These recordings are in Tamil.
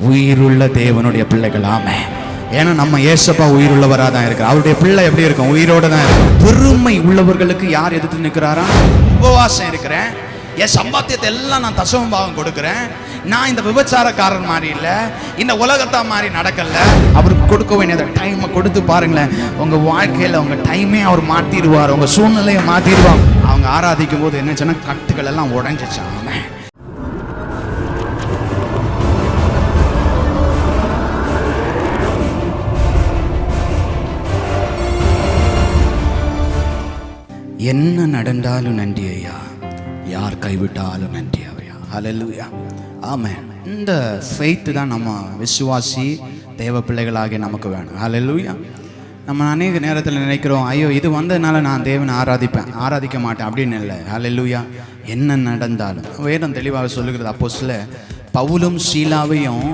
உயிருள்ள தேவனுடைய பிள்ளைகள். ஆமென். ஏன்னா நம்ம ஏசப்பா உயிருள்ளவராக தான் இருக்கிறார். அவருடைய பிள்ளை எப்படி இருக்கும்? உயிரோட தான் இருக்கும். பெருமை உள்ளவர்களுக்கு யார் எதிர்த்து நிற்கிறாரா? உபவாசம் இருக்கிறேன், என் சம்பாத்தியத்தை எல்லாம் நான் தசமபாகம் கொடுக்குறேன், நான் இந்த விபச்சாரக்காரன் மாதிரி இல்லை, இந்த உலகத்தா மாதிரி நடக்கல. அவருக்கு கொடுக்க வேண்டிய டைமை கொடுத்து பாருங்களேன், உங்கள் வாழ்க்கையில் உங்கள் டைமே அவர் மாற்றிடுவார், உங்கள் சூழ்நிலையை மாற்றிடுவார். அவங்க ஆராதிக்கும் போது என்ன சொன்னால் கட்டுகள் எல்லாம் உடஞ்சிச்சாங்க. என்ன நடந்தாலும் நன்றி ஐயா, யார் கைவிட்டாலும் நன்றி ஐயா. ஹல்லேலூயா. ஆமென். இந்த ஃபெய்த் தான் நம்ம விசுவாசி தேவ பிள்ளைகளாகிய நமக்கு வேணும். ஹல்லேலூயா. நம்ம அநேக நேரத்தில் நினைக்கிறோம், ஐயோ இது வந்ததுனால நான் தேவனை ஆராதிக்க மாட்டேன் அப்படின்னு இல்லை. ஹல்லேலூயா. என்ன நடந்தாலும் வேதம் தெளிவாக சொல்லுகிறது. அப்போஸ்தலர் பவுலும் சீலாவையும்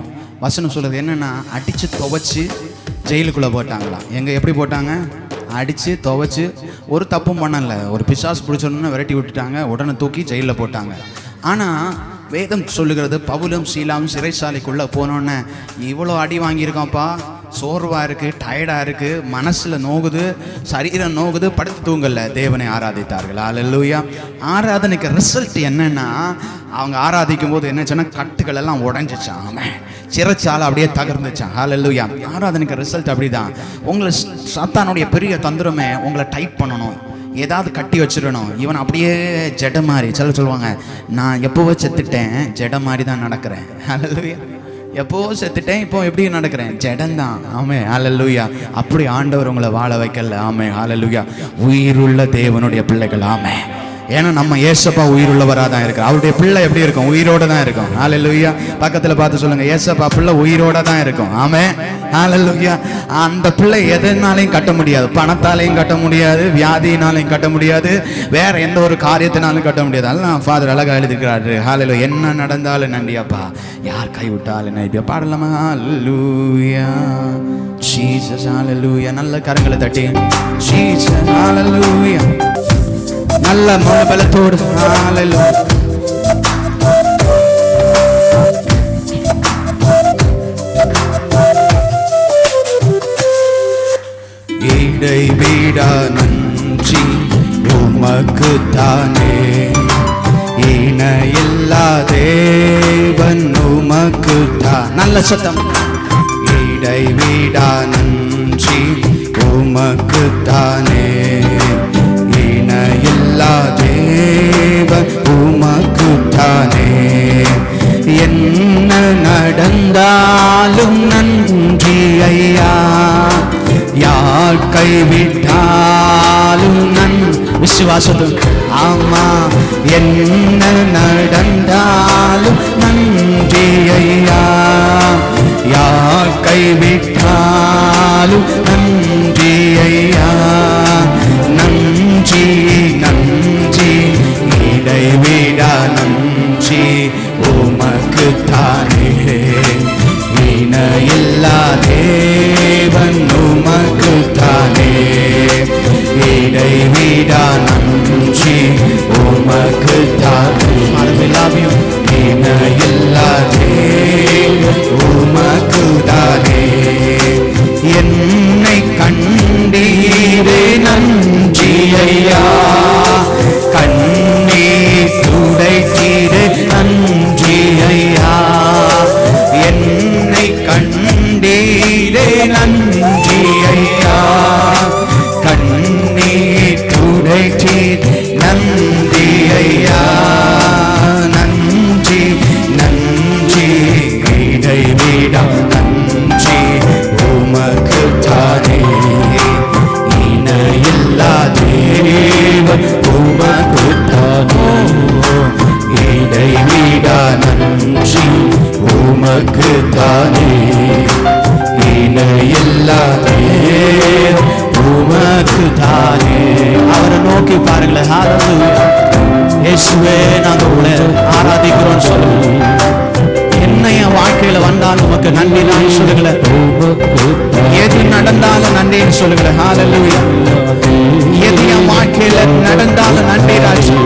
வசனம் சொல்கிறது என்னென்னா, அடித்து துவைச்சி ஜெயிலுக்குள்ளே போட்டாங்களாம். எப்படி போட்டாங்க? அடித்து துவைச்சி, ஒரு தப்பும் பண்ணல, ஒரு பிசாசு பிடிச்சோன்னு விரட்டி விட்டுட்டாங்க, உடனே தூக்கி ஜெயிலில் போட்டாங்க. ஆனால் வேதம் சொல்லுகிறது, பவுலும் சீலாவும் சிறைச்சாலைக்குள்ளே போனோன்னே இவ்வளோ அடி வாங்கியிருக்கோம்ப்பா, சோர்வாக இருக்குது, டயர்டாக இருக்குது, மனசில் நோகுது, சரீரம் நோகுது, படுத்து தூங்கல, தேவனை ஆராதித்தார்கள். ஹல்லேலூயா. ஆராதனைக்கு ரிசல்ட் என்னென்னா, அவங்க ஆராதிக்கும் போது என்ன சொன்னால் கட்டுகள் எல்லாம் உடஞ்சிச்சான். ஆமாம், சிறைச்சாலை அப்படியே தகர்ந்துச்சான். ஹல்லேலூயா. ஆராதனைக்கு ரிசல்ட் அப்படி தான். உங்களை சாத்தானுடைய பெரிய தந்திரமே உங்களை டைட் பண்ணணும், ஏதாவது கட்டி வச்சிடணும். இவன் அப்படியே ஜட மாதிரி சொல்லுவாங்க, நான் எப்போவோ செத்துட்டேன், ஜட மாதிரி தான் நடக்கிறேன். ஹல்லேலூயா. எப்போ செத்துட்டேன், இப்போ எப்படி நடக்கிறேன்? ஜடந்தான். ஆமே. ஹல்லேலூயா. அப்படி ஆண்டவர் உங்களை வாழ வைக்கல. ஆமே. ஹல்லேலூயா. உயிருள்ள தேவனுடைய பிள்ளைகள். ஆமே. ஏன்னா நம்ம ஏசப்பா உயிருள்ளவராக தான் இருக்கிறார். அவருடைய பிள்ளை எப்படி இருக்கும்? உயிரோட தான் இருக்கும். ஹல்லேலூயா. பக்கத்தில் பார்த்து சொல்லுங்க, ஏசப்பா பிள்ளை உயிரோட தான் இருக்கும். ஆமே. ஹல்லேலூயா. அந்த பிள்ளை எதனாலையும் கட்ட முடியாது, பணத்தாலையும் கட்ட முடியாது, வியாதியினாலையும் கட்ட முடியாது, வேற எந்த ஒரு காரியத்தினாலும் கட்ட முடியாது. அதெல்லாம் ஃபாதர் அழகாக எழுதிக்கிறாரு. ஹல்லேலூயா. என்ன நடந்தாலும் நன்றியாப்பா, யார் கைவிட்டாலும் நன்றி. பாடலாமா? ஹல்லேலூயா ஜீசஸ். ஹல்லேலூயா. நல்ல கரங்களை தட்டி ஜீசஸ். ஹல்லேலூயா. நல்ல மனபலத்தோடு. ஹல்லேலூயா. இடைவிடா நன்றி உமக்கு தானே, இணையில்லா தேவன் உமக்கு தான். நல்ல சத்தம். இடைவிடா நன்றி உமக்கு தானே, இணையில்லா தேவன் உமக்கு தானே. என்ன நடந்தாலும் நன்றி ஐயா, யார் கைவிட்டாலும் விசுவாசத்தும். ஆமா, என்ன நடந்தாலும் நன்றி ஐயா, யார் கைவிட்டாலும் நன்றி ஐயா. நன்றி நன்றி இடைவிடா நன்றி உமக்கு தானே, இணையில்லா தேவன் உமக்கு தானே. இடைவிடா நன்றி உமக்கு தானே. இணையில்லா தேவன் உமக்கு தானே. என்னை கண்டீரே நன்றி ஐயா, கண்ணீர் துடைத்தீரே நன்றி ஐயா. என்னை கண்டீரே நன்றி ஐயா, கண்ணீர் துடைத்தீர் நன்றி ஐயா. நன்றி நன்றி இடைவிடா நன்றி உமக்கு தானே, இணையில்லா தேவன் உமக்கு தானே. இடைவிடா நன்றி உமக்கு தானே, இணையில்லா தேவன் உமக்கு தானே. அவரை நோக்கி பாருங்களேன். ஹல்லேலூயா. இயேசுவே, நாங்கள் உங்களை ஆராதிக்கிறோம் சொல்லுங்க. என்ன என் வாழ்க்கையில வந்தாலும் உமக்கு நன்றி நான் சொல்லுங்களேன். எது நடந்தாலும் நன்றின்னு சொல்லுங்களேன். ஹல்லேலூயா. எது என் வாழ்க்கையில நடந்தாலும் நன்றி ராஜா.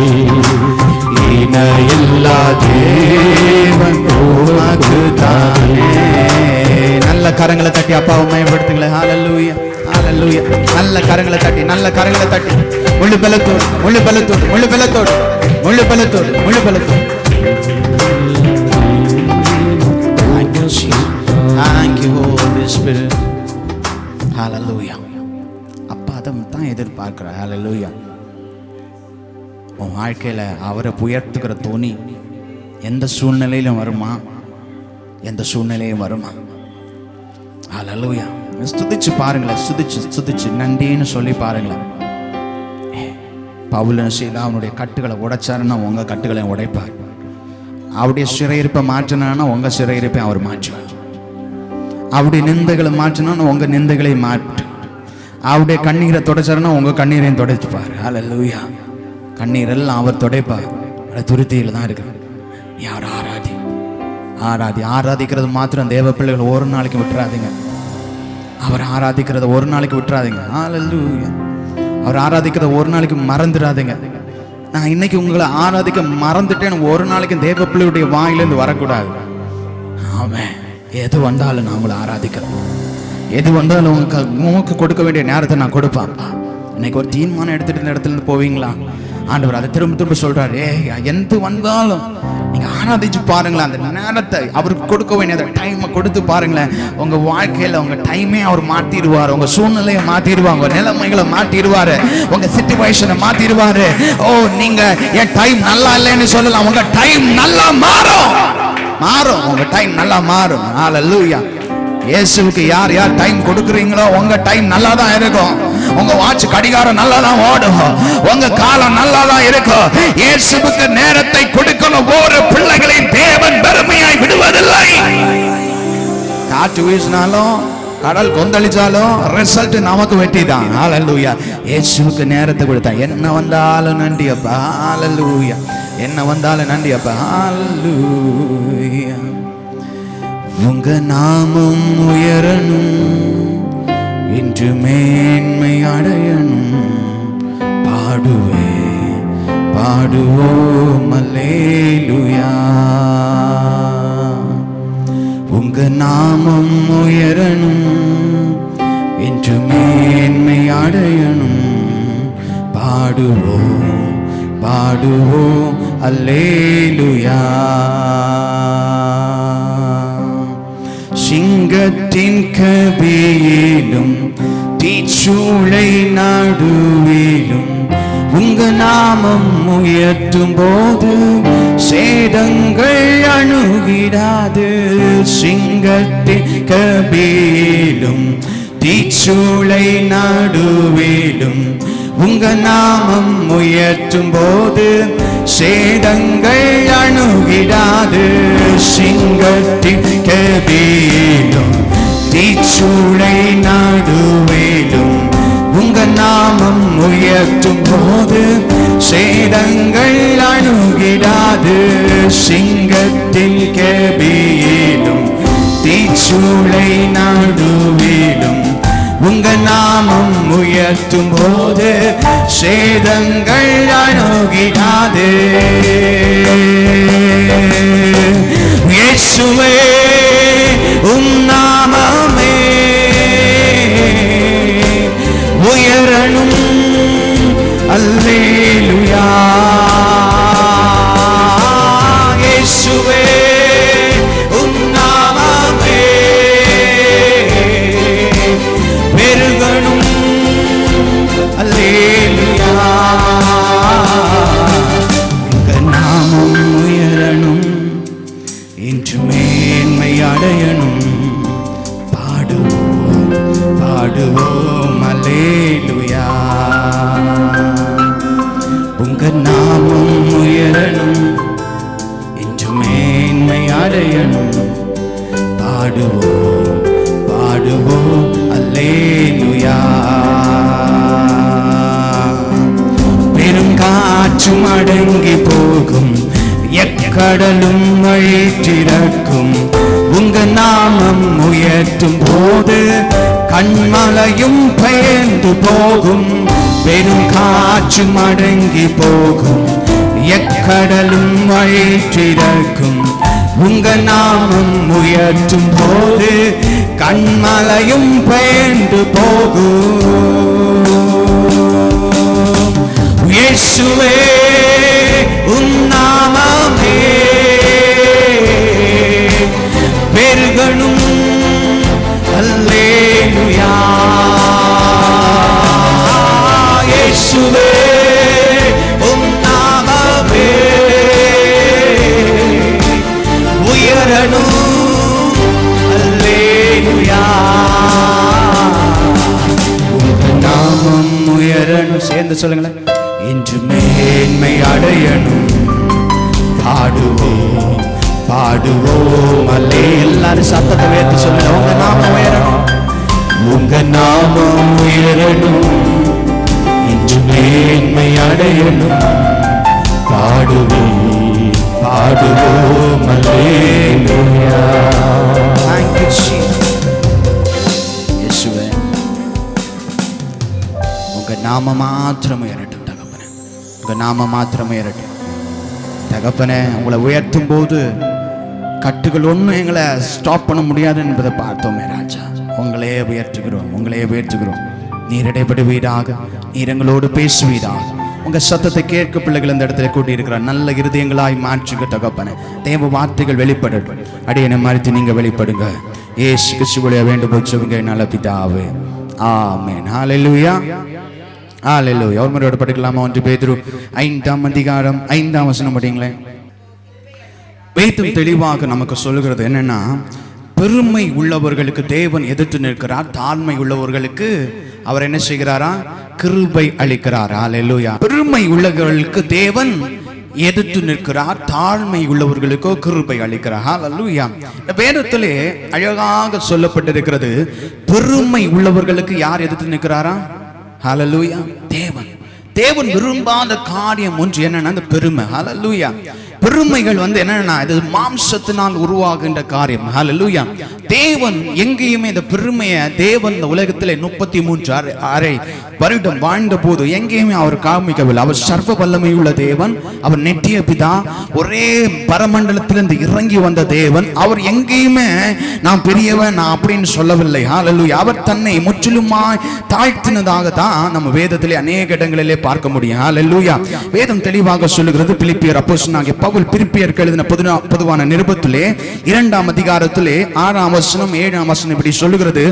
இணையில்லா தேவன் உமக்கு தானே, கரங்களை தட்டி அப்பாவை மயப்படுத்துங்களேன். ஹல்லேலூயா, ஹல்லேலூயா. நல்ல கரங்களை தட்டி, நல்ல கரங்களை தட்டி, முழு பலத்தோடு, முழு பலத்தோடு, முழு பலத்தோடு, முழு பலத்தோடு, முழு பலத்தோடு. Thank you Holy Spirit. Hallelujah. அப்பா அதை தான் எதிர்பார்க்கிறார். ஹல்லேலூயா. உன் வாழ்க்கையில் அவரை உயர்த்துக்கிற தோணி எந்த சூழ்நிலையிலும் வருமா? எந்த சூழ்நிலையும் வருமா? ஹல்லேலூயா. ஸ்துதிச்சு பாருங்களேன், ஸ்துதிச்சு நன்றின்னு சொல்லி பாருங்களேன். பவுலும் சீலா அவனுடைய கட்டுகளை உடைச்சாருன்னா உங்க கட்டுகளை உடைப்பார். அவருடைய சிறையிருப்பை மாற்றினான்னா உங்க சிறையிருப்பை அவர் மாற்றுவார். அவருடைய நிந்தைகளை மாற்றினான்னு உங்க நிந்தைகளை மாற்று. அவருடைய கண்ணீரை துடைச்சாருன்னா உங்க கண்ணீரையும் துடைச்சுப்பார். ஹல்லேலூயா. கண்ணீரெல்லாம் அவர் துடைப்பார். துருத்தியில் தான் இருக்கு. யார் ஆராதிக்கிறது மாத்திரம் தேவ பிள்ளைகள் ஒரு நாளைக்கு விட்டுறாதீங்க. அவர் ஆராதிக்கிறத ஒரு நாளைக்கு விட்டுறாதீங்க. ஹல்லேலூயா. அவர் ஆராதிக்கிறத ஒரு நாளைக்கு மறந்துடாதீங்க. நான் இன்னைக்கு உங்களை ஆராதிக்க மறந்துட்டேன் ஒரு நாளைக்கு தேவ பிள்ளையுடைய வாயிலிருந்து வரக்கூடாது. ஆமென். எது வந்தாலும் நான் உங்களை ஆராதிக்கிறேன். எது வந்தாலும் உங்களுக்கு கொடுக்க வேண்டிய நேரத்தை நான் கொடுப்பேன். இன்னைக்கு ஒரு தீர்மானம் எடுத்துட்டு இந்த இடத்துல இருந்து போவீங்களா? ஆண்டவர் அதை திரும்ப சொல்றாரு, எந்த வந்தாலும் நீங்க ஆராதிச்சு பாருங்களேன். அந்த நேரத்தை அவருக்கு கொடுக்க வேண்டிய டைமை கொடுத்து பாருங்களேன். உங்க வாழ்க்கையில உங்க டைமே அவர் மாத்திடுவார். உங்க சூழ்நிலையை மாத்திடுவாங்க, உங்க நிலைமைகளை மாத்திடுவாரு, உங்க சிச்சுவேஷனை மாத்திடுவாரு. ஓ, நீங்க என் டைம் நல்லா இல்லைன்னு சொல்லலாம், உங்க டைம் நல்லா மாறும். உங்க டைம் நல்லா மாறும். ஹல்லேலூயா. இயேசுவுக்கு யார் டைம் கொடுக்குறீங்களோ உங்க டைம் நல்லா தான் இருக்கும். உங்க வாட்ச் கடிகாரம் நல்லா தான் ஓடும். உங்க காலம் நல்லா தான் இருக்கும். இயேசுவுக்கு நேரத்தை கொடுக்கணும். ஒவ்வொரு பிள்ளைகளையும் தேவன் பெருமையாய் விடுவதில்லை. காற்று வீசினாலும் கடல் கொந்தளிச்சாலும் ரிசல்ட் நமக்கு வெற்றி தான். ஹல்லேலூயா. இயேசுவுக்கு நேரத்தை கொடுத்தா என்ன வந்தாலும் நன்றி அப்பா. ஹல்லேலூயா. என்ன வந்தாலும் நன்றி அப்பா. ஹல்லேலூயா. உங்க நாமம் உயரணும், இன்று மேன்மை அடையணும். பாடுவோம் அல்லேலூயா. உங்க நாமம் உயரணும், இன்று மேன்மை அடையணும். பாடுவோம் அல்லேலூயா. சிங்கத்தின் கபியிலும் தீச்சூளை நடுவிலும் உங்க நாமம் உயர்த்தும் போது சேதங்கள் அணுகிடாது. சிங்கத்தின் கபியிலும் தீச்சூளை நடுவிலும் உங்க நாமம் உயர்த்தும் போது சேதங்கள் அணுகிடாது. சிங்கத்தின் கபியிலும் தீச்சூளை நடுவிலும் உங்க நாமம் உயர்த்தும் போது சேதங்கள் அணுகிடாது. சிங்கத்தின் கபியிலும் தீச்சூளை நடுவிலும் உங்க நாமம் உயர்த்தும் போது சேதங்கள் அணுகிடாது. இயேசுவே உம் நாமமே உயரணும். அல்லேலூயா. இயேசுவே உம் நாமமே பெருகணும். அல்லேலூயா. உங்க நாமம் உயரணும், இன்று மேன்மை அடையணும். பாடுவோம் அல்லேலூயா. உங்க நாமம் உயரணும், இன்று மேன்மை அடையணும். பாடுவோம் அல்லேலூயா. பெருங்காற்றும் அடங்கி போகும், எக்கடலும் வழித்திறக்கும். உங்க நாமம் உயர்த்தும் போது கண்மலையும் பெயர்ந்து போகும். பெருங்காற்றும் அடங்கி போகும், எக்கடலும் வழித்திறக்கும். உங்க நாமம் உயர்த்தும் போது கண்மலையும் பெயர்ந்து போகும். இயேசுவே உம் நாமமே பெருகணும். அல்லேலூயா. இயேசுவே உம் நாமமே உயரணும். அல்லேலூயா. உங்க நாமம் உயரணும். சேர்ந்து சொல்லுங்களேன். இன்று மேன்மை அடையணும். பாடுவோம் பாடுவோம் அல்லே. எல்லாரும் சத்தத்தை உயர்த்தி சொல்லுங்க. உங்க நாமம் உயரணும். உங்க நாமம் உயரணும். இன்று மேன்மை அடையணும். பாடுவோம் பாடுவோம் அல்லேலூயா. Thank you Jesus. இயேசுவே உங்க நாம மாத்திரம் உயரட்டும் தகப்பனே. உங்க நாம மாத்திரம் உயரட்டும் தகப்பனே. உங்களை உயர்த்தும் போது கட்டுகள் ஒன்றும் எங்களை ஸ்டாப் பண்ண முடியாது என்பதை பார்த்தோமே ராஜா. உங்களையே உயர்த்துகிறோம், உங்களையே உயர்த்துகிறோம். நீர் இடைப்படுவீராக, நீர் எங்களோடு பேசுவீராக. உங்க சத்தத்தை கேட்க பிள்ளைகள் இந்த இடத்துல கூட்டியிருக்கிற நல்ல இருதயங்களாய் மாற்றுக தகப்பனே. தேவ வார்த்தைகள் வெளிப்படட்டும். அடியனை மறுத்து நீங்க வெளிப்படுங்க. இயேசு கிறிஸ்துவிலே வேண்டுகோள் சொல்லுங்க நல்ல பிதாவே. ஆமென். ஹல்லேலூயா. ஹல்லேலூயா. ஒரு முறையோட படிக்கலாமா? 1 பேதுரு 5ஆம் அதிகாரம் 5ஆம் வசனம் படிங்களேன். வேதம் தெளிவாக நமக்கு சொல்லுகிறது என்னன்னா, பெருமை உள்ளவர்களுக்கு தேவன் எதிர்த்து நிற்கிறார், தாழ்மை உள்ளவர்களுக்கு அவர் என்ன செய்கிறாரா? கிருபை அளிக்கிறார். ஹல்லேலூயா. பெருமை உள்ளவர்களுக்கு தேவன் எதிர்த்து நிற்கிறார், தாழ்மை உள்ளவர்களுக்கோ கிருபை அளிக்கிறார். ஹல்லேலூயா. வேதத்திலே அழகாக சொல்லப்பட்டிருக்கிறது, பெருமை உள்ளவர்களுக்கு யார் எதிர்த்து நிற்கிறாரா? ஹல்லேலூயா. தேவன். தேவன் விரும்பாத காரியம் ஒன்று என்னன்னா அந்த பெருமை. ஹல்லேலூயா. பெருமைகள் என்னன்னா இது மாம்சத்தினால் உருவாகின்ற காரியம். ஹல்லேலூயா. தேவன் எங்கேயுமே இந்த பெருமையை தேவன் இந்த உலகத்திலே 33 வருடம் வாழ்ந்த போது எங்கேயுமே அவர் காமிக்கவில்லை. அவர் சர்வ வல்லமை உள்ள தேவன், அவர் நெட்டிய பிதா, ஒரே பரமண்டலத்திலிருந்து இறங்கி வந்த தேவன். அவர் எங்கேயுமே நான் பெரியவன் நான் அப்படின்னு சொல்லவில்லை. ஹல்லேலூயா. அவர் தன்னை முற்றிலுமாய் தாழ்த்தினதாக தான் நம்ம வேதத்திலே அநேக இடங்களிலே பார்க்க முடியும். ஹல்லேலூயா. வேதம் தெளிவாக சொல்லுகிறது. பிலிப்பியர் அப்போஸ்தலனாகிய பவுல் பிலிப்பியருக்கு எழுதின பொதுவான நிருபத்திலே 2ஆம் அதிகாரத்திலே 6ஆம் வசனம் 7ஆம் வசனம் இப்படி சொல்லுகிறது,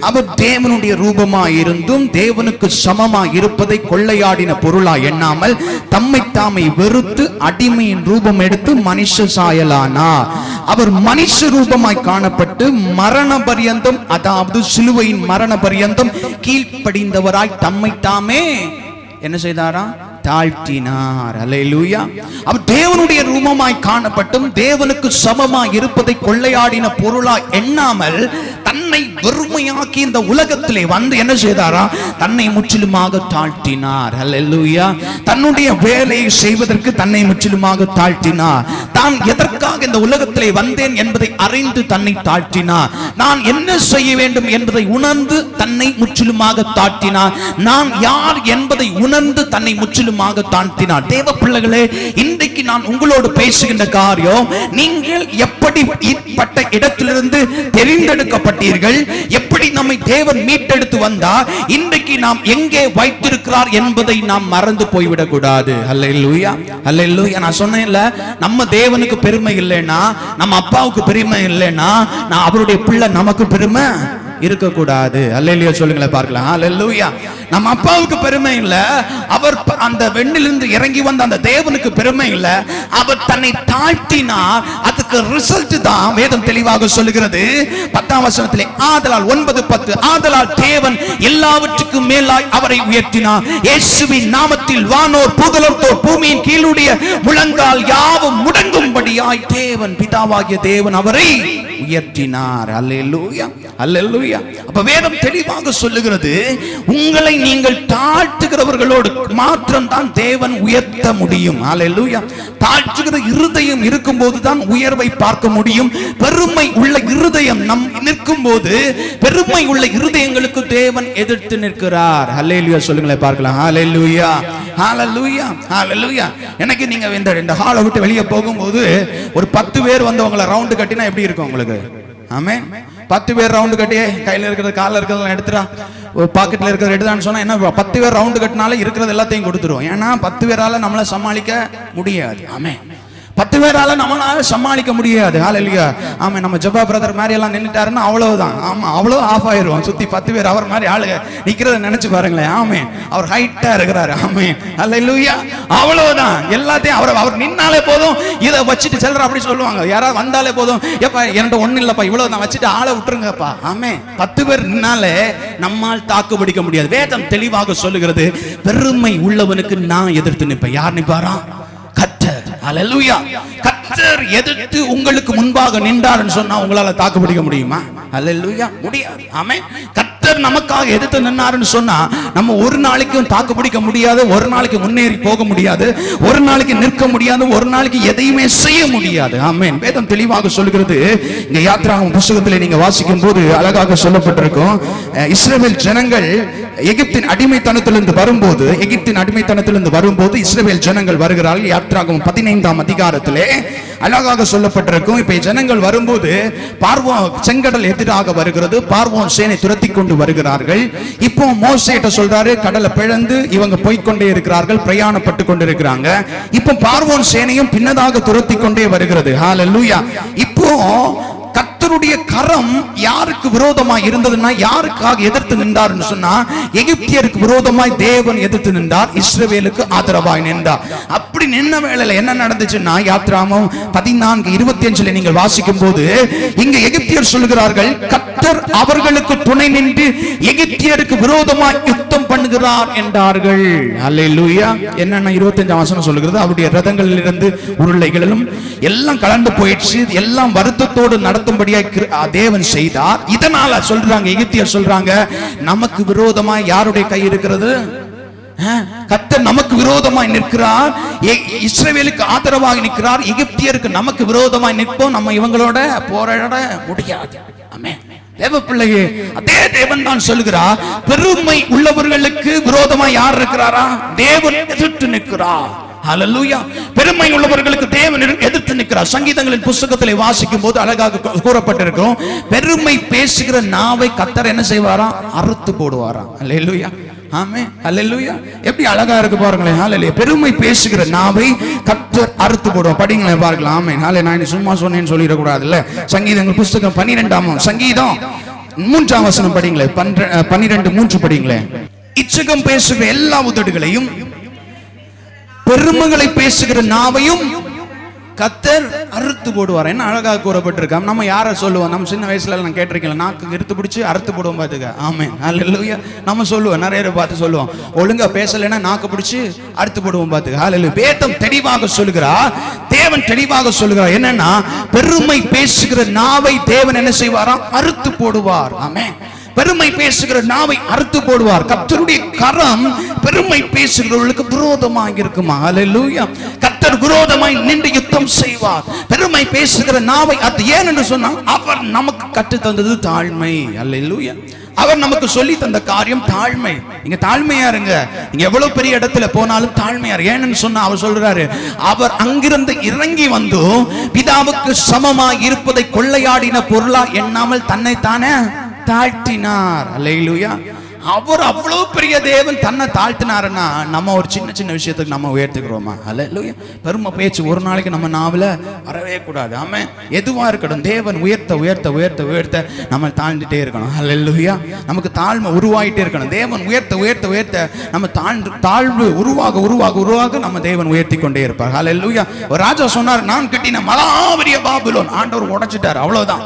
அவர் தேவனுடைய ரூபமாய் இருந்தும் தேவனுக்கு சமமாய் இருப்பதை கொள்ளையாடின பொருளாய் எண்ணாமல் தம்மை தாமை வெறுத்து அடிமையின் ரூபம் எடுத்து மனுஷ சாயலானார். அவர் மனுஷ ரூபமாய் காணப்பட்டு மரண பரியந்தம், அதாவது சிலுவையின் மரண பரியந்தம் கீழ்ப்படிந்தவராய் தம்மை தாமே என்ன செய்தாரா? தாழ்த்தினார். அல்லேலூயா. அவர் தேவனுடைய ரூபமாய் காணப்பட்டும் தேவனுக்கு சமமாய் இருப்பதை கொள்ளையாடின பொருளாய் எண்ணாமல் தன்னை வெறுமையாக்கி இந்த உலகத்திலே வந்து என்ன செய்தாரா? தன்னை முற்றிலுமாக தாழ்த்தினார். அல்லேலூயா. தன்னுடைய வேலையை செய்வதற்கு தன்னை முற்றிலுமாக தாழ்த்தினார். தான் எதற்காக இந்த உலகத்திலே வந்தேன் என்பதை அறிந்து தன்னை தாழ்த்தினார். நான் என்ன செய்ய வேண்டும் என்பதை உணர்ந்து தன்னை முற்றிலுமாக தாழ்த்தினார். நான் யார் என்பதை உணர்ந்து தன்னை முற்றிலுமாக தாழ்த்தினார். தேவ பிள்ளைகளே, இன்றைக்கு நான் உங்களோடு பேசுகின்ற காரியம், நீங்கள் எப்படி இப்பட்ட இடத்திலிருந்து தெரிந்தெடுக்கப்பட்டீர்கள், எப்படி நம்மை தேவன் மீட்டெடுத்து வந்தார், இன்றைக்கு நாம் எங்கே வைத்திருக்கிறார் என்பதை நாம் மறந்து போய்விடக் கூடாது. அல்லேலூயா. அல்லேலூயா. நான் சொன்னேன்ல, நம்ம தேவனுக்கு பெருமை இல்லைன்னா, நம்ம அப்பாவுக்கு பெருமை இல்லைன்னா, நான் அவருடைய பிள்ளை நமக்கு பெருமை இருக்கக்கூடாது. அல்லேலூயா சொல்லுங்களேன் பார்க்கலாம். அல்லேலூயா. நம்ம அப்பாவுக்கு பெருமை இல்ல, அவர் அந்த வெண்ணிலிருந்து இறங்கி வந்த அந்த தேவனுக்கு பெருமை இல்ல, அவர் தன்னை தாழ்த்தினார். அதுக்கு ரிசல்ட் தான் வேதம் தெளிவாக சொல்லுகிறது 10ஆம் வசனத்திலே, ஆதலால் 9:10, ஆதலால் தேவன் எல்லாவற்றுக்கும் மேலாய் அவரை உயர்த்தினார். இயேசுவின் நாமத்தில் வானோர் பூதலத்தோர் பூமியின் கீழுடைய முழங்கால் யாவும் முடங்கும்படியாய் தேவன் பிதாவாகிய தேவன் அவரை உயர்த்தினார். அல்லேலூயா. அல்லேலூயா. அப்ப வேதம் தெளிவாக சொல்லுகிறது, உங்களை நீங்கள் தாழ்த்துகிறவர்களோடு மாத்திரம் தான் தேவன் உயர்த்த முடியும். அல்லேலூயா. தாழ்த்துகிற இருதயம் இருக்கும்போது தான் உயர்வை பார்க்க முடியும். பெருமை உள்ள இருதயம் நம் நிற்கும் போது, பெருமை உள்ள இருதயங்களுக்கு தேவன் எதிர்த்து நிற்கிறார். அல்லேலூயா சொல்லுங்களேன் பார்க்கலாம். அல்லேலூயா. ஹல்லேலூயா. ஹல்லேலூயா. எனக்கு நீங்க இந்த ஹாலை விட்டு வெளியே போகும்போது ஒரு 10 பேர் வந்து உங்களை ரவுண்டு கட்டினா எப்படி இருக்கும் உங்களுக்கு? ஆமென். 10 பேர் ரவுண்டு கட்டி கையில இருக்கிறது காலில் இருக்கிறதெல்லாம் எடுத்துடா, பாக்கெட்ல இருக்கிறத எடுத்தான்னு சொன்னா என்ன, 10 பேர் ரவுண்டு கட்டினால இருக்கிறது எல்லாத்தையும் கொடுத்துருவோம். ஏன்னா 10 பேரால நம்மளை சமாளிக்க முடியாது. ஆமென். 10 பேரால நம்மளால சமாளிக்க முடியாது. ஹல்லேலூயா. ஆமா, நம்ம ஜபா பிரதர் மாதிரி எல்லாம் நின்னுட்டாருன்னா அவ்வளவுதான். ஆமா, அவ்வளோ ஆஃப் ஆயிரும். சுத்தி 10 பேர் அவர் மாதிரி ஆளுங்க நிக்கிறத நினைச்சு பாருங்களேன். ஆமென். அவர் ஹைட்டா இருக்கிறாரு. ஆமென். ஹல்லேலூயா. அவ்வளவுதான். எல்லாத்தையும் அவர் நின்னாலே போதும், இதை வச்சுட்டு செல்ற அப்படி சொல்லுவாங்க. யாராவது வந்தாலே போதும், ஏப்பா என்கிட்ட ஒண்ணு இல்லப்பா, இவ்வளவு நான் வச்சுட்டு ஆளை விட்டுருங்கப்பா. ஆமென். 10 பேர் நின்னாலே நம்மால் தாக்கு பிடிக்க முடியாது. வேதம் தெளிவாக சொல்லுகிறது, பெருமை உள்ளவனுக்கு நான் எதிர்த்து நிற்பேன். யார் நிப்பாரா? கர்த்தர். ஹல்லேலூயா. கர்த்தர் எதிர்த்து உங்களுக்கு முன்பாக நின்றார்னு சொன்னா உங்களால தாக்கு பிடிக்க முடியுமா? ஹல்லேலூயா. முடியாது. ஆமென். கர்த்தர் நமக்காக எதிர்த்து நின்னார்னு சொன்னா நம்ம ஒரு நாளைக்கும் தாக்கு பிடிக்க முடியாது, ஒரு நாளைக்கு முன்னேறி போக முடியாது, ஒரு நாளைக்கு நிற்க முடியாது, ஒரு நாளைக்கு எதையுமே செய்ய முடியாது. ஆமென். வேதம் தெளிவாக சொல்கிறது. இந்த யாத்திராகமம் புத்தகத்தில் நீங்க வாசிக்கும் போது அழகாக சொல்லப்பட்டிருக்கும், இஸ்ரவேல் ஜனங்கள் எகிப்தின் அடிமைத்தனத்திலிருந்து வரும்போது இஸ்ரவேல் ஜனங்கள் வருகிறார்கள். யாத்திராகமம் 15ஆம் அதிகாரத்திலே அழகாக சொல்லப்பட்டிருக்கும். இப்ப ஜனங்கள் வரும்போது பார்வோன் செங்கடல் எதிராக வருகிறது, பார்வோன் சேனை துரத்தி கொண்டு வருகிறார்கள். இப்போ மோசேட்ட சொல்றாரு, கடலை பிளந்து இவங்க போய்கொண்டே இருக்கிறார்கள், பிரயாணப்பட்டு கொண்டிருக்கிறாங்க. இப்போ பார்வோன் சேனையும் பின்னதாக துரத்தி கொண்டே வருகிறது. ஹல்லேலூயா. இப்போ கர்த்தருடைய கரம் யாருக்கு விரோதமாய் இருந்ததுன்னா, யாருக்காக எதிர்த்து நின்றார்னு சொன்னா, எகிப்தியருக்கு விரோதமாய் தேவன் எதிர்த்து நின்றார், இஸ்ரவேலுக்கு ஆதரவாய் நின்றார். அப்படி நின்ன வேளையில என்ன நடந்துச்சுன்னா, யாத்திராகமம் 14:25 நீங்கள் வாசிக்கும் போது இங்க எகிப்தியர் சொல்லுகிறார்கள், கர்த்தர் அவர்களுக்கு துணை நின்று எகிப்தியருக்கு விரோதமாய் யுத்தம் பண்ணுகிறார் என்றார்கள். அல்லேலூயா. என்னன்னா 25ஆம் வசனம் சொல்லுகிறது, அவருடைய ரதங்களில் இருந்து உருளைகளிலும் எல்லாம் கலந்து போயிடுச்சு, எல்லாம் வருத்தத்தோடு நடத்தும்படியாக தேவன் செய்தார். இதனால சொல்றாங்க, எகிப்தியர் சொல்றாங்க, நமக்கு விரோதமாய் யாருடைய கை இருக்கிறது? கர்த்தர் நமக்கு விரோதமாய் நிற்கிறார், இஸ்ரவேலுக்கு ஆதரவாக நிற்கிறார். எகிப்தியருக்கு நமக்கு விரோதமாய் நிற்போம், நம்ம இவங்களோட போராட முடியாது. ஆமென். தேவ பிள்ளையே, அதே தேவன் தான் சொல்லுகிறார், பெருமை உள்ளவர்களுக்கு விரோதமாய் யார் இருக்கிறாரா? தேவன் எதிர்த்து நிற்கிறார். ஹல்லேலூயா. பெருமை உள்ளவர்களுக்கு தேவன் எதிர்த்து நிற்கிறார். சங்கீதங்களின் புத்தகத்திலே வாசிக்கும் போது அழகாக கூறப்பட்டிருக்கும், பெருமை பேசுகிற நாவை கர்த்தர் என்ன செய்வாரா? அறுத்து போடுவாரா. ஹல்லேலூயா. ஆமென். ஹல்லேலூயா. எப்படி அழகா இருக்கு பாருங்களேன். ஹல்லேலூயா. பெருமை பேசுகிற நாவை கர்த்தர் அறுத்து போடுவார். படிங்களேன் பார்க்கலாம். ஆமென். ஹல்லேலூயா. நான் சும்மா சொன்னேன்னு சொல்லிட கூடாதுல்ல. சங்கீதங்கள் புத்தகம் 12ஆம் சங்கீதம் 3ஆம் வசனம் படிங்களேன். 12:3 படிங்களேன். இச்சகம் பேசுகிற எல்லா உதடுகளையும் பெருமைகளை பேசுகிற நாவையும் கர்த்தர் அறுத்து போடுவார். என்ன அழகாக கூறப்பட்டிருக்காம். நம்ம யாரை சொல்லுவோம்? நம்ம சின்ன வயசுல நான் கேட்டிருக்கேன், நாக்கு எடுத்து பிடிச்சி அறுத்து போடுவோம் பாத்துக்க. ஆமென். ஹல்லேலூயா. நம்ம சொல்லுவோம், நிறைய பேர் பார்த்து சொல்லுவோம், ஒழுங்கா பேசலைன்னா நாக்கு பிடிச்சி அறுத்து போடுவோம் பாத்துக்க. ஹல்லேலூயா. வேதம் தெளிவாக சொல்லுகிறார், தேவன் தெளிவாக சொல்லுகிறார், என்னன்னா பெருமை பேசுகிற நாவை தேவன் என்ன செய்வாராம்? அறுத்து போடுவார். ஆமென். பெருமை பேசுகிற நாவை அறுத்து போடுவார். கர்த்தருடைய கரம் பெருமை பேசுகிறவர்களுக்கு விரோதமாக இருக்குமா? ஹல்லேலூயா. கர்த்தர் விரோதமாய் நின்று யுத்தம் செய்வார். பெருமை பேசுகிற நாவை, அது ஏன் என்று சொன்னால், அவர் நமக்கு கற்று தந்தது தாழ்மை. ஹல்லேலூயா. அவர் நமக்கு சொல்லி தந்த காரியம் தாழ்மை. நீங்க தாழ்மையா இருங்க. நீங்க எவ்வளவு பெரிய இடத்துல போனாலும் தாழ்மையா இருங்க. ஏன்னு சொன்னா அவர் சொல்றாரு, அவர் அங்கிருந்து இறங்கி வந்து பிதாவுக்கு சமமாய் இருப்பதை கொள்ளையாடின பொருளா எண்ணாமல் தன்னை தானே தாழ்த்தினார். அல்லேலூயா. அவர் அவ்வளவு பெரிய தேவன் தன்னை தாழ்த்தினாருன்னா நம்ம ஒரு சின்ன சின்ன விஷயத்துக்கு நம்ம உயர்த்துக்கிறோமா? அல்லேலூயா. பெருமை பேச்சு ஒரு நாளைக்கு நம்ம நாவல வரவே கூடாது. ஆமென். எதுவா இருக்கட்டும், தேவன் உயர்த்த உயர்த்த உயர்த்த உயர்த்த நம்ம தாழ்ந்துட்டே இருக்கணும். அல்லேலூயா. நமக்கு தாழ்மை உருவாயிட்டே இருக்கணும். தேவன் உயர்த்த உயர்த்த உயர்த்த நம்ம தாழ்வு உருவாக உருவாக உருவாக நம்ம தேவன் உயர்த்தி கொண்டே இருப்பார். அல்லேலூயா. ஒரு ராஜா சொன்னார், நான் கட்டின மகாபெரிய பாபிலோன். ஆண்டவர் உடைச்சிட்டார். அவ்வளவுதான்.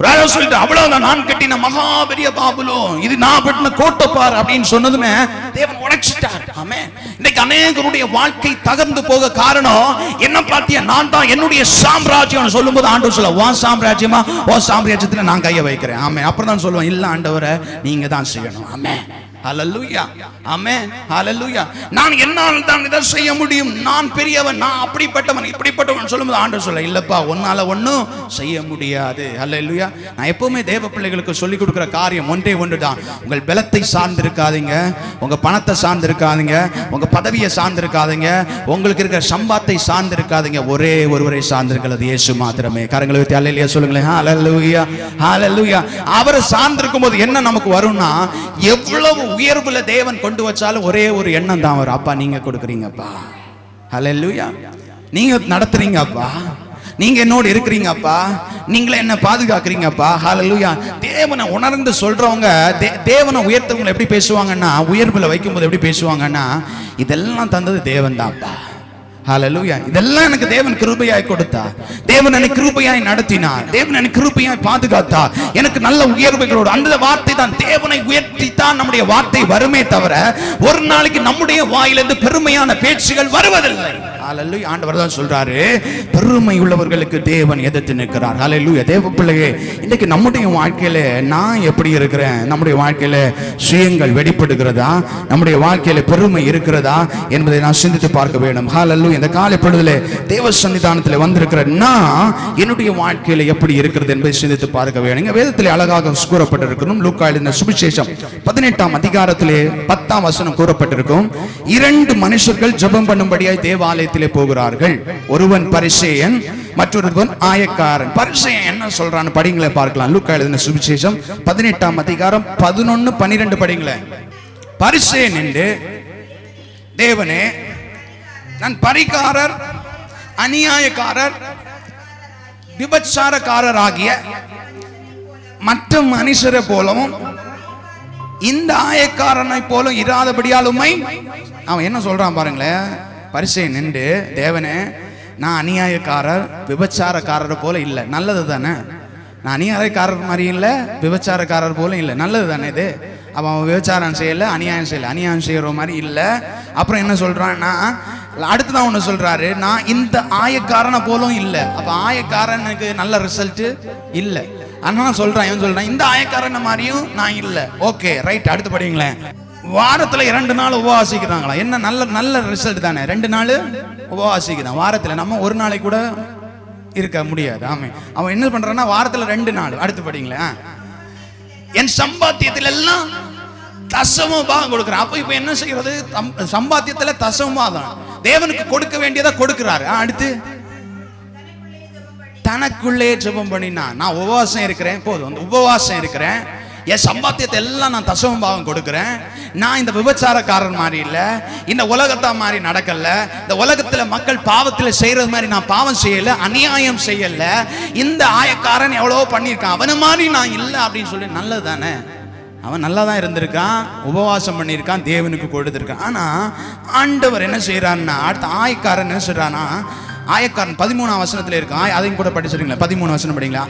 ராஜா சொல்லிட்டு, அவ்வளவுதான், நான் கட்டின மகாபெரிய பாபிலோன், இது நான் கட்டின கோட்டை பார் அப்படின்னு சொன்னதுமே தேவன் உடைச்சிட்டார். ஆமென். இன்னைக்கு அநேகருடைய வாழ்க்கை தகர்ந்து போக காரணம் என்ன பாத்தியா? நான் தான் என்னுடைய சாம்ராஜ்யம் சொல்லும்போது ஆண்டவர் சொல்ல, உன் சாம்ராஜ்யமா? உன் சாம்ராஜ்யத்துல நான் கையை வைக்கிறேன். ஆமென். அப்புறம் தான் சொல்லுவேன், இல்ல ஆண்டவரை நீங்க தான் செய்யணும். ஆமென். ஹல்லேலூயா, ஆமென், ஹல்லேலூயா. நான் என்னால் தான் இதை செய்ய முடியும், நான் பெரியவன், நான் அப்படிப்பட்டவன் இப்படிப்பட்டவன் சொல்லும்போது ஆண்டவர் சொல்ல, இல்லப்பா உன்னால ஒன்றும் செய்ய முடியாது. ஹல்லேலூயா. நான் எப்பவுமே தேவ பிள்ளைகளுக்கு சொல்லிக் கொடுக்குற காரியம் ஒன்றே ஒன்று தான். உங்கள் பலத்தை சார்ந்திருக்காதீங்க, உங்க பணத்தை சார்ந்திருக்காதீங்க, உங்க பதவியை சார்ந்திருக்காதீங்க, உங்களுக்கு இருக்கிற சம்பாத்தை சார்ந்திருக்காதீங்க. ஒரே ஒருவரை சார்ந்திருக்கிறது, இயேசு மாத்திரமே. கரங்களை வைத்து அல்லேலூயா சொல்லுங்களேன். ஹல்லேலூயா, ஹல்லேலூயா. அவரை சார்ந்திருக்கும் போது என்ன நமக்கு வரும்னா, எவ்வளவு உயர்வுல தேவன் கொண்டு வச்சாலும் ஒரே ஒரு எண்ணம் தான் வரும், அப்பா நீங்க கொடுக்குறீங்கப்பா, ஹல்லேலூயா, நீங்க நடத்துறீங்கப்பா, நீங்க என்னோடு இருக்கிறீங்கப்பா, நீங்களே என்ன பாதுகாக்கிறீங்கப்பா, ஹல்லேலூயா. தேவனை உணர்ந்து சொல்றவங்க தேவனை உயர்த்தவங்களை எப்படி பேசுவாங்கன்னா, உயர்வுல வைக்கும்போது எப்படி பேசுவாங்கன்னா, இதெல்லாம் தந்தது தேவன் தான்ப்பா, ஹல்லேலூயா, இதெல்லாம் எனக்கு தேவன் கிருபையாய் கொடுத்தார், தேவன் எனக்கு கிருபையாய் நடத்தினார், தேவன் எனக்கு கிருபையாய் பாதுகாத்தார், எனக்கு நல்ல உயர்வுகளோடு. அந்த வார்த்தை தான், தேவனை உயர்த்தித்தான் நம்முடைய வார்த்தை வருமே தவிர ஒரு நாளைக்கு நம்முடைய வாயிலிருந்து பெருமையான பேச்சுகள் வருவதில்லை. ஹல்லேலூயா. ஆண்டவர் தான் சொல்றாரு, பெருமை உள்ளவர்களுக்கு தேவன் எதிர்த்து நிற்கிறார். ஹல்லேலூயா. தேவ பிள்ளையே, இன்னைக்கு நம்முடைய வாழ்க்கையில நான் எப்படி இருக்கிறேன்? நம்முடைய வாழ்க்கையில சுயங்கள் வெளிப்படுகிறதா? நம்முடைய வாழ்க்கையில பெருமை இருக்கிறதா என்பதை நான் சிந்தித்து பார்க்க வேண்டும். ஹல்லேலூயா. இந்த காலை பொழுதுல தேவ சன்னிதானத்தில் வந்திருக்கிற நான் என்னுடைய வாழ்க்கையில எப்படி இருக்கிறது என்பதை சிந்தித்து பார்க்க வேண்டும். இங்க வேதத்திலே அழகாக கூறப்பட்டிருக்கிறோம். லூக்கா எழுதின சுவிசேஷம் 18ஆம் அதிகாரத்திலே 10ஆம் வசனம் கூறப்பட்டிருக்கும். 2 மனுஷர்கள் ஜெபம் பண்ணும்படியாய் தேவாலயத்தில் போகிறார்கள். ஒருவன் பரிசேயன், மற்றொருவன் ஆயக்காரன். பரிசேயன் என்ன சொல்றான்னு படிங்களே பார்க்கலாம். லூக்கா எழுதின சுவிசேஷம் 18ஆம் அதிகாரம் 11, 12 படிங்களே. பரிசேயன் என்று, தேவனே நான் பரிகாரர், அநியாயக்காரர், விபச்சாரக்காரர் ஆகிய மற்ற மனுஷரை போலவும் இந்த ஆயக்காரனை போல இராதபடியால் உம்மை. அவன் என்ன சொல்றான் பாருங்களேன். பரிசேயன் நின்று, தேவனே நான் அநியாயக்காரர் விபச்சாரக்காரரை போல இல்லை, நல்லது தானே, நான் அநியாயக்காரர் மாதிரி இல்லை, விபச்சாரக்காரர் போல இல்லை, நல்லது தானே இது. அவன் விபச்சாரம் செய்யல, அநியாயம் செய்யல, அநியாயம் செய்யற மாதிரி இல்லை. அப்புறம் என்ன சொல்றான்னா, அடுத்துதான் ஒன்று சொல்றாரு, நான் இந்த ஆயக்காரனை போலும் இல்லை. அப்ப ஆயக்காரனுக்கு நல்ல ரிசல்ட் இல்லை. அதனால சொல்றான், இவன் சொல்றான் இந்த ஆயக்காரனை மாதிரியும் நான் இல்லை. ஓகே ரைட், அடுத்து படிங்களேன். வாரத்துல 2 நாள் உபவாசிக்கிறாங்களா? என்ன நல்ல நல்ல ரிசல்ட் தானே, 2 நாள் உபவாசிக்கிறான். வாரத்துல நம்ம ஒரு நாளைக்கு கூட இருக்க முடியாது. ஆமே, அவன் என்ன பண்றான்னா வாரத்துல 2 நாள். அடுத்து படிங்களேன். என் சம்பாத்தியத்தில் எல்லாம் தசம பாகம் கொடுக்குறான். அப்ப இப்ப என்ன செய்யறது? சம்பாத்தியத்துல தசம தான் தேவனுக்கு கொடுக்க வேண்டியதை கொடுக்கிறாரு. அடுத்து தனக்குள்ளே ஜெபம் பண்ணினா, நான் உபவாசம் இருக்கிறேன், போதும் அந்த உபவாசம் இருக்கிறேன், என் சம்பாத்தியத்தை எல்லாம் நான் தசம பாகம் கொடுக்கிறேன், நான் இந்த விபச்சாரக்காரன் மாதிரி இல்லை, இந்த உலகத்தா மாதிரி நடக்கல, இந்த உலகத்துல மக்கள் பாவத்துல செய்யறது மாதிரி நான் பாவம் செய்யல, அநியாயம் செய்யல, இந்த ஆயக்காரன் எவ்வளவோ பண்ணியிருக்கான், அவனை மாதிரி நான் இல்லை அப்படின்னு சொல்லி. நல்லது தானே, அவன் நல்லா தான் இருந்திருக்கான், உபவாசம் பண்ணியிருக்கான், தேவனுக்கு கொடுத்துருக்கான். ஆனா ஆண்டவர் என்ன செய்யறான்னா, அடுத்த ஆயக்காரன் என்ன செய்யறானா, ஆயக்காரன் 13ஆம் வசனத்துல இருக்கான், அதையும் கூட படிச்சிருக்கீங்களா? 13 வசனம் படிங்களா.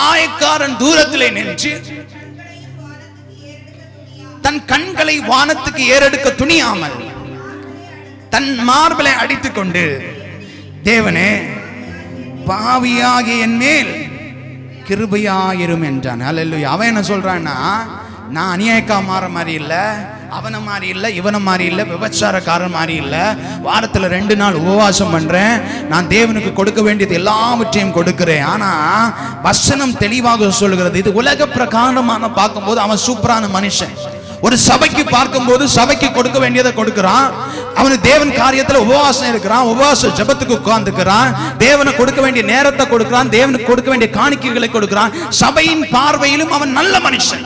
ஆயக்காரன் தூரத்திலே நின்று தன் கண்களை வானத்துக்கு ஏறெடுக்க துணியாமல் தன் மார்பலை அடித்துக் கொண்டு, தேவனே பாவியாகிய என் மேல் கிருபையாயிரும் என்றான். அல்லேலூயா. அவன் என்ன சொல்றான்னா, நான் அநியாயக்கா மாற மாதிரி இல்லை, அவனை மாதிரி இல்லை, இவனை மாதிரி இல்லை, விபச்சாரக்காரன் மாதிரி இல்லை, வாரத்தில் 2 நாள் உபவாசம் பண்றேன், நான் தேவனுக்கு கொடுக்க வேண்டியது எல்லாவற்றையும் கொடுக்கிறேன். ஆனா வசனம் தெளிவாக சொல்லுகிறது, இது உலக பிரகாரமான பார்க்கும்போது அவன் சூப்பரான மனுஷன். ஒரு சபைக்கு பார்க்கும்போது சபைக்கு கொடுக்க வேண்டியதை கொடுக்கிறான், அவனு தேவன் காரியத்துல உபவாசம் இருக்கிறான், உபவாச ஜெபத்துக்கு உட்கார்ந்துக்கிறான், தேவனை கொடுக்க வேண்டிய நேரத்தை கொடுக்கிறான், தேவனுக்கு கொடுக்க வேண்டிய காணிக்கைகளை கொடுக்கிறான். சபையின் பார்வையிலும் அவன் நல்ல மனுஷன்,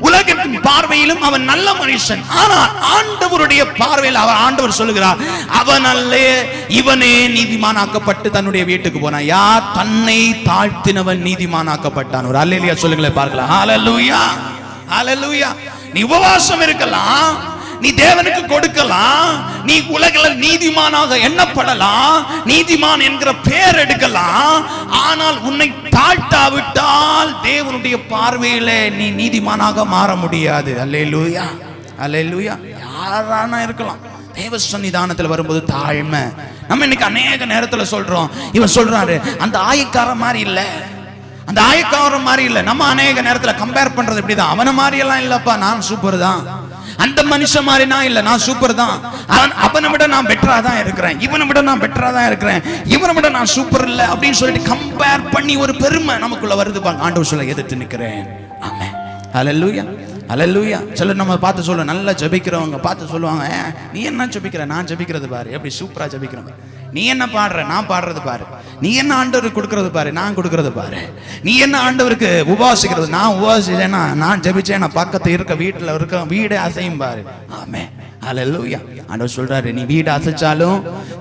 உலகத்தின் பார்வையிலும் அவன் நல்ல மனுஷன். ஆனால் ஆண்டவருடைய பார்வையில் ஆண்டவர் சொல்லுகிறார், அவன் அல்ல இவனே நீதிமானாக்கப்பட்டு தன்னுடைய வீட்டுக்கு போனான். யார்? தன்னை தாழ்த்தினவன் நீதிமானாக்கப்பட்டான். ஒரு அல்லேலூயா சொல்லுங்களேன் பார்க்கலாம். ஹல்லேலூயா, ஹல்லேலூயா. நீ உபவாசம் இருக்கலாம், நீ தேவனுக்கு கொடுக்கலாம், நீ உலகில் நீதிமானாக எண்ணப்படலாம், நீதிமான் என்கிற பெயர் எடுக்கலாம். ஆனால் உன்னை தாழ்த்தாவிட்டால் தேவனுடைய பார்வையில நீ நீதிமானாக மாற முடியாது. அல்லேலூயா, அல்லேலூயா. யாரானா இருக்கலாம், தேவ சன்னிதானத்தில் வரும்போது தாழ்மை. நம்ம இன்னைக்கு அநேக நேரத்தில் சொல்றோம், இவன் சொல்றாரு அந்த ஆயக்காரன் மாதிரி இல்லை, அந்த ஆயக்காரன் மாதிரி இல்லை. நம்ம அநேக நேரத்தில் கம்பேர் பண்றது இப்படிதான், அவனை மாதிரி எல்லாம் இல்லப்பா, நான் சூப்பர் தான், அந்த மனுஷன் மாதிரி நான் இல்ல, நான் சூப்பர் தான், அவனை விட நான் பெட்டரா தான் இருக்கிறேன், இவனை விட நான் பெட்டரா தான் இருக்கிறேன், இவனை விட நான் சூப்பர் இல்ல அப்படின்னு சொல்லிட்டு கம்பேர் பண்ணி ஒரு பெருமை நமக்குள்ள வருது பாருங்க. ஆண்டவர் சொல்ல எதிர்த்து நிக்கிறேன். ஆமென். ஹல்லேலூயா, ஹல்லேலூயா. சிலர் நம்ம பார்த்து சொல்ல, நல்லா ஜெபிக்கிறவங்க பார்த்து சொல்லுவாங்க, நீ என்ன ஜெபிக்கிற, நான் ஜெபிக்கிறது பாரு எப்படி சூப்பரா ஜெபிக்கிறோம், நீ என்ன பாடுற, நான் பாடுறது பாரு, நீ என்ன ஆண்டவருக்கு கொடுக்கறது பாரு, நான் கொடுக்கறது பாரு, நீ என்ன ஆண்டவருக்கு உபவாசிக்கிறது, நான் உபவாசிச்சேன்னா, நான் ஜெபிச்சேன், நான் பக்கத்து இருக்க வீட்டில் இருக்க வீடே அசையும் பாரு. ஆமென். ஹல்லேலூயா. ஆண்டவர் சொல்றாரு, நீ வீடு அசைச்சாலும்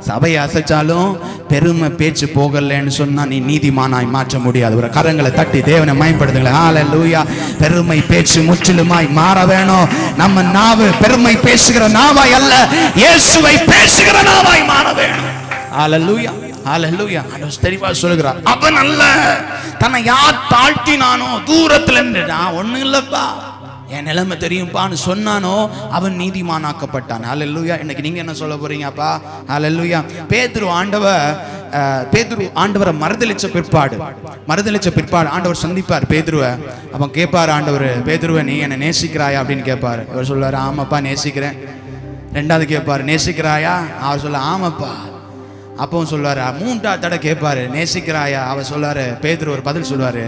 சபையை அசைச்சாலும் பெருமை பேச்சு போகலன்னு சொன்னா நீ நீதிமானாய் மாற்ற முடியாது. ஒரு கரங்களை தட்டி தேவனை மயப்படுத்துங்களேன். ஹல்லேலூயா. பெருமை பேச்சு முற்றிலுமாய் மாற வேணும். நம்ம நாவு பெருமை பேசுகிற நாவாய் அல்ல, இயேசுவை பேசுகிற நாவாய் மாற வேணும். ஹல்லேலூயா, ஹல்லேலூயா. ஆண்டவர் தெளிவா சொல்கிறார், அவன் அல்ல தன்னை யார் தாழ்த்தினானோ தூரத்துல இருந்து, நான் ஒண்ணும் இல்லப்பா, என் நிலைமை தெரியும்பான்னு சொன்னானோ அவன் நீதிமானாக்கப்பட்டான். ஹல்லேலூயா. இன்னைக்கு நீங்க என்ன சொல்ல போறீங்கப்பா? ஹல்லேலூயா. பேதுரு ஆண்டவரை மறுதலிச்ச பிற்பாடு ஆண்டவர் சந்திப்பார் பேதுருவை. அவன் கேட்பார், ஆண்டவர் பேதுருவை நீ என்னை நேசிக்கிறாயா அப்படின்னு கேட்பாரு. அவர் சொல்லுவாரு, ஆமாப்பா நேசிக்கிறேன். ரெண்டாவது கேட்பாரு, நேசிக்கிறாயா? அவர் சொல்ல, ஆமாப்பா. அப்பவும் சொல்லுவாரு. மூன்றாவது தடவை கேட்பாரு, நேசிக்கிறாயா? அவர் சொல்லுவாரு, பேதுரு ஒரு பதில் சொல்லுவாரு,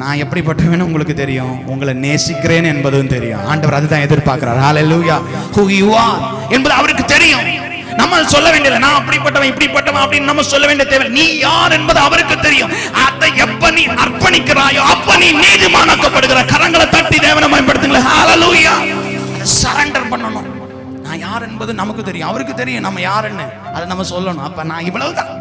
நான் எப்படிப்பட்டவன்னு உங்களுக்கு தெரியும், உங்களை நேசிக்கிறேன் என்பதும் தெரியும். ஆண்டவர் அதுதான் எதிர்பார்க்கிறார். ஹல்லேலூயா. who you are என்பது அவருக்கு தெரியும். நம்ம சொல்ல வேண்டியது நான் அப்படிப்பட்டவன் இப்படிப்பட்டவன் அப்படின்னு நம்ம சொல்ல வேண்டிய தேவை, நீ யார் என்பது அவருக்கு தெரியும். அதை எப்ப நீ அர்ப்பணிக்கிறாயோ அப்ப நீ நீதிமானாக்கப்படுகிற. கரங்களை தட்டி தேவனை பயன்படுத்துங்களேன். ஹல்லேலூயா. சரண்டர் பண்ணணும். நான் யார் என்பது நமக்கு தெரியும், அவருக்கு தெரியும் நம்ம யாருன்னு. அதை நம்ம சொல்லணும். அப்ப நான் இவ்வளவுதான்.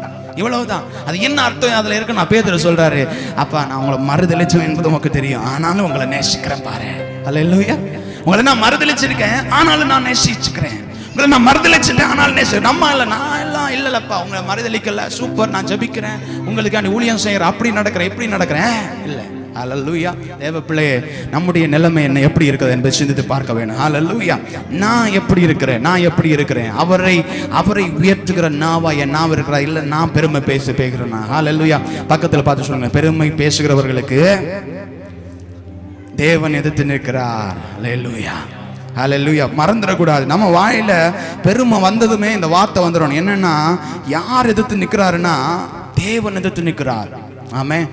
அது என்ன அர்த்தம் அதுல இருக்கு? நான் பேதுரு சொல்றாரு, அப்பா நான் உங்களை மறுதலிச்சேன் என்பது உனக்கு தெரியும், ஆனாலும் உங்களை நேசிக்கிறேன் பாரு. ஹல்லேலூயா. உங்களை நான் மறுதலிச்சிருக்கேன் ஆனாலும் நான் நேசிச்சுக்கிறேன். உங்களை நான் மறுதலிச்சிட்டேன் ஆனாலும் நேசிக்கிறேன். நம்ம இல்ல, நான் எல்லாம் இல்லப்பா, உங்களை மறுதலிக்கல, சூப்பர், நான் ஜெபிக்கிறேன், உங்களுக்கு ஊழியம் செய்யறேன், அப்படி நடக்கிறேன் இப்படி நடக்கிறேன் இல்ல. ஹல்லேலூயா. தேவ பிள்ளையே, நம்முடைய நிலைமை என்ன எப்படி இருக்குது என்பதை சிந்தித்து பார்க்க வேணும். ஹல்லேலூயா. நான் எப்படி இருக்கிறேன்? அவரை உயர்த்துகிற நாவா என் நாவ் இருக்கிறா, இல்ல நான் பெருமை பேசுகிறேன்? ஹல்லேலூயா. பக்கத்துல பார்த்து சொல்லுங்க, பெருமை பேசுகிறவர்களுக்கு தேவன் எதிர்த்து நிற்கிறார். ஹல்லேலூயா, ஹல்லேலூயா. மறந்துடக்கூடாது. நம்ம வாயில பெருமை வந்ததுமே இந்த வார்த்தை வந்துடும். என்னன்னா, யார் எதிர்த்து நிற்கிறாருன்னா தேவன் எதிர்த்து நிற்கிறார். ஆமென்.